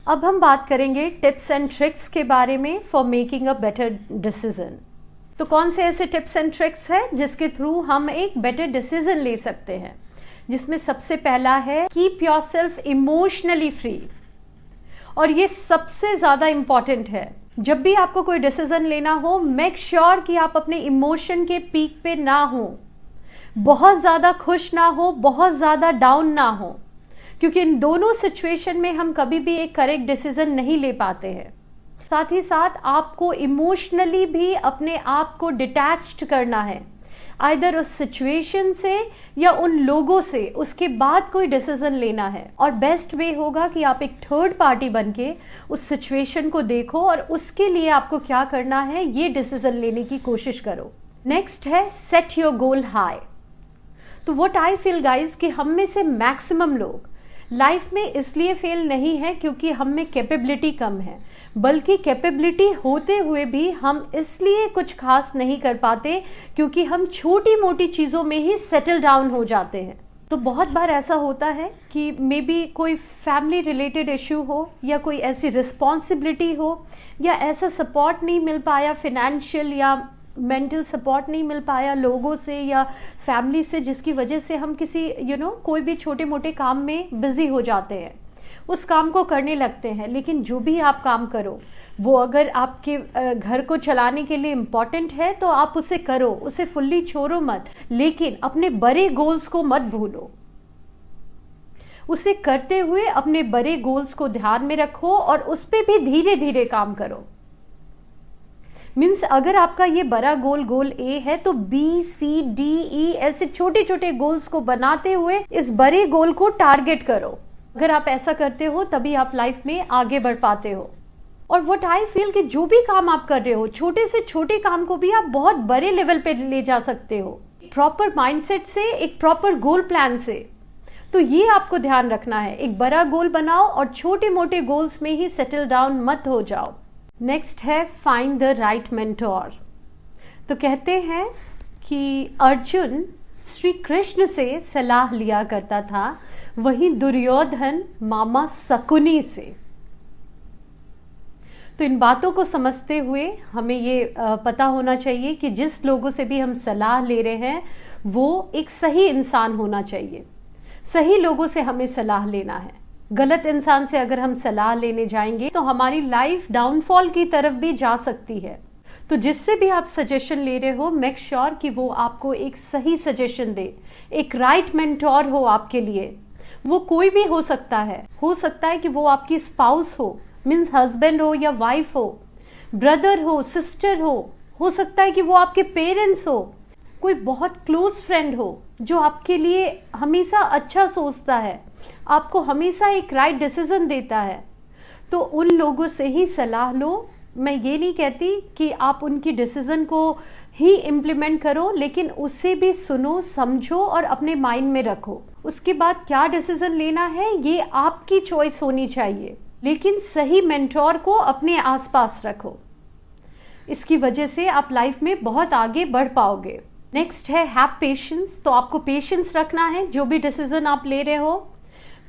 अब हम बात करेंगे टिप्स एंड ट्रिक्स के बारे में for making a better decision. तो कौन से ऐसे टिप्स एंड ट्रिक्स हैं जिसके थ्रू हम एक बेटर डिसीजन ले सकते हैं, जिसमें सबसे पहला है कीप योरसेल्फ इमोशनली फ्री। और ये सबसे ज़्यादा इम्पॉर्टेंट है। जब भी आपको कोई डिसीजन लेना हो, मेक श्योर कि आप अपने इमोशन के पीक पे ना हो, बहुत ज़्यादा खुश ना हो, बहुत ज़्यादा डाउन ना हो, क्योंकि इन दोनों सिचुएशन में हम कभी भी एक करेक्ट डिसीजन नहीं ले पाते हैं। साथ ही साथ आपको इमोशनली भी अपने आप को डिटैच्ड करना है, आइदर उस सिचुएशन से या उन लोगों से, उसके बाद कोई डिसीजन लेना है। और बेस्ट वे होगा कि आप एक थर्ड पार्टी बनके उस सिचुएशन को देखो और उसके लिए आपको क्या करना है ये डिसीजन लेने की कोशिश करो। नेक्स्ट है सेट योर गोल हाई। तो व्हाट आई फील गाइज कि हम में से मैक्सिमम लोग लाइफ में इसलिए फेल नहीं है क्योंकि हम में कैपेबिलिटी कम है, बल्कि कैपेबिलिटी होते हुए भी हम इसलिए कुछ खास नहीं कर पाते क्योंकि हम छोटी मोटी चीज़ों में ही सेटल डाउन हो जाते हैं। तो बहुत बार ऐसा होता है कि मे बी कोई फैमिली रिलेटेड इश्यू हो या कोई ऐसी रिस्पॉन्सिबिलिटी हो या ऐसा सपोर्ट नहीं मिल पाया, फिनेंशियल या मेंटल सपोर्ट नहीं मिल पाया लोगों से या फैमिली से, जिसकी वजह से हम किसी कोई भी छोटे मोटे काम में बिजी हो जाते हैं, उस काम को करने लगते हैं। लेकिन जो भी आप काम करो वो अगर आपके घर को चलाने के लिए इम्पॉर्टेंट है तो आप उसे करो, उसे फुल्ली छोड़ो मत, लेकिन अपने बड़े गोल्स को मत भूलो। उसे करते हुए अपने बड़े गोल्स को ध्यान में रखो और उस पर भी धीरे धीरे काम करो। मीन्स अगर आपका ये बड़ा गोल ए है तो बी सी डी ई ऐसे छोटे छोटे गोल्स को बनाते हुए इस बड़े गोल को टारगेट करो। अगर आप ऐसा करते हो तभी आप लाइफ में आगे बढ़ पाते हो। और व्हाट आई फील कि जो भी काम आप कर रहे हो, छोटे से छोटे काम को भी आप बहुत बड़े लेवल पे ले जा सकते हो, प्रॉपर माइंडसेट से, एक प्रॉपर गोल प्लान से। तो ये आपको ध्यान रखना है, एक बड़ा गोल बनाओ और छोटे मोटे गोल्स में ही सेटल डाउन मत हो जाओ। नेक्स्ट है फाइंड द राइट मेंटोर। तो कहते हैं कि अर्जुन श्री कृष्ण से सलाह लिया करता था, वहीं दुर्योधन मामा शकुनी से। तो इन बातों को समझते हुए हमें ये पता होना चाहिए कि जिस लोगों से भी हम सलाह ले रहे हैं वो एक सही इंसान होना चाहिए। सही लोगों से हमें सलाह लेना है। गलत इंसान से अगर हम सलाह लेने जाएंगे तो हमारी लाइफ डाउनफॉल की तरफ भी जा सकती है। तो जिससे भी आप सजेशन ले रहे हो, मेक श्योर कि वो आपको एक सही सजेशन दे, एक राइट मेंटोर हो आपके लिए। वो कोई भी हो सकता है कि वो आपकी स्पाउस हो, मीन्स हस्बैंड हो या वाइफ हो, ब्रदर हो, सिस्टर हो सकता है कि वो आपके पेरेंट्स हो, कोई बहुत क्लोज फ्रेंड हो जो आपके लिए हमेशा अच्छा सोचता है, आपको हमेशा एक राइट डिसीजन देता है। तो उन लोगों से ही सलाह लो। मैं ये नहीं कहती कि आप उनकी डिसीजन को ही इम्प्लीमेंट करो, लेकिन उसे भी सुनो, समझो और अपने माइंड में रखो। उसके बाद क्या डिसीजन लेना है ये आपकी चॉइस होनी चाहिए, लेकिन सही मेंटोर को अपने आसपास रखो। इसकी वजह से आप लाइफ में बहुत आगे बढ़ पाओगे। नेक्स्ट है हैव पेशेंस। तो आपको पेशेंस रखना है। जो भी डिसीजन आप ले रहे हो,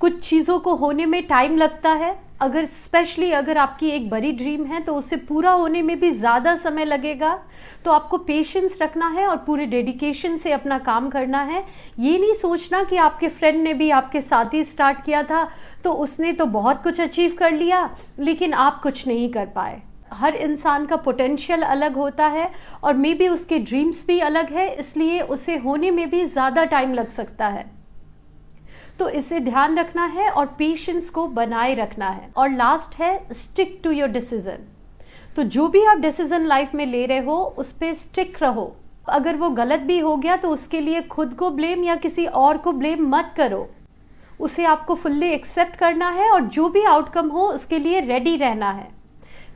कुछ चीज़ों को होने में टाइम लगता है। अगर स्पेशली अगर आपकी एक बड़ी ड्रीम है तो उसे पूरा होने में भी ज़्यादा समय लगेगा। तो आपको पेशेंस रखना है और पूरे डेडिकेशन से अपना काम करना है। ये नहीं सोचना कि आपके फ्रेंड ने भी आपके साथ ही स्टार्ट किया था तो उसने तो बहुत कुछ अचीव कर लिया लेकिन आप कुछ नहीं कर पाए। हर इंसान का पोटेंशियल अलग होता है और मे बी उसके ड्रीम्स भी अलग है, इसलिए उसे होने में भी ज़्यादा टाइम लग सकता है। तो इसे ध्यान रखना है और पेशेंस को बनाए रखना है। और लास्ट है स्टिक टू योर डिसीजन। तो जो भी आप डिसीजन लाइफ में ले रहे हो उस पर स्टिक रहो। अगर वो गलत भी हो गया तो उसके लिए खुद को ब्लेम या किसी और को ब्लेम मत करो। उसे आपको फुल्ली एक्सेप्ट करना है और जो भी आउटकम हो उसके लिए रेडी रहना है,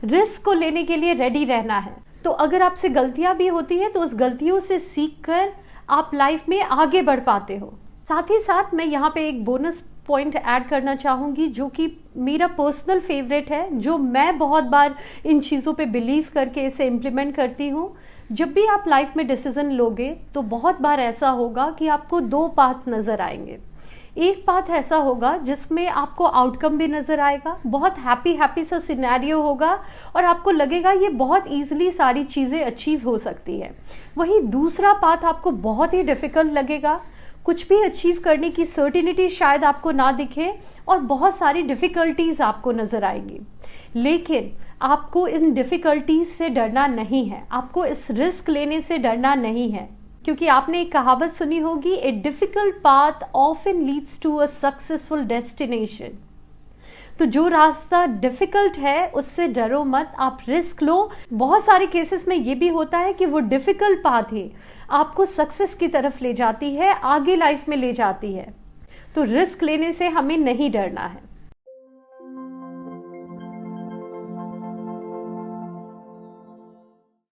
रिस्क को लेने के लिए रेडी रहना है। तो अगर आपसे गलतियां भी होती है तो उस गलतियों से सीख कर आप लाइफ में आगे बढ़ पाते हो। साथ ही साथ मैं यहाँ पे एक बोनस पॉइंट ऐड करना चाहूँगी जो कि मेरा पर्सनल फेवरेट है, जो मैं बहुत बार इन चीज़ों पे बिलीव करके इसे इम्प्लीमेंट करती हूँ। जब भी आप लाइफ में डिसीजन लोगे तो बहुत बार ऐसा होगा कि आपको दो पाथ नज़र आएंगे। एक पाथ ऐसा होगा जिसमें आपको आउटकम भी नज़र आएगा, बहुत हैप्पी सा सिनेरियो होगा और आपको लगेगा ये बहुत ईजिली सारी चीज़ें अचीव हो सकती है। वहीं दूसरा पाथ आपको बहुत ही डिफ़िकल्ट लगेगा, कुछ भी अचीव करने की सर्टिनिटी शायद आपको ना दिखे और बहुत सारी डिफ़िकल्टीज़ आपको नज़र आएंगी। लेकिन आपको इन डिफ़िकल्टीज़ से डरना नहीं है, आपको इस रिस्क लेने से डरना नहीं है, क्योंकि आपने एक कहावत सुनी होगी, a difficult path often leads to a successful destination. तो जो रास्ता डिफिकल्ट है उससे डरो मत, आप रिस्क लो। बहुत सारे केसेस में ये भी होता है कि वो डिफिकल्ट पाथ ही आपको सक्सेस की तरफ ले जाती है, आगे लाइफ में ले जाती है। तो रिस्क लेने से हमें नहीं डरना है।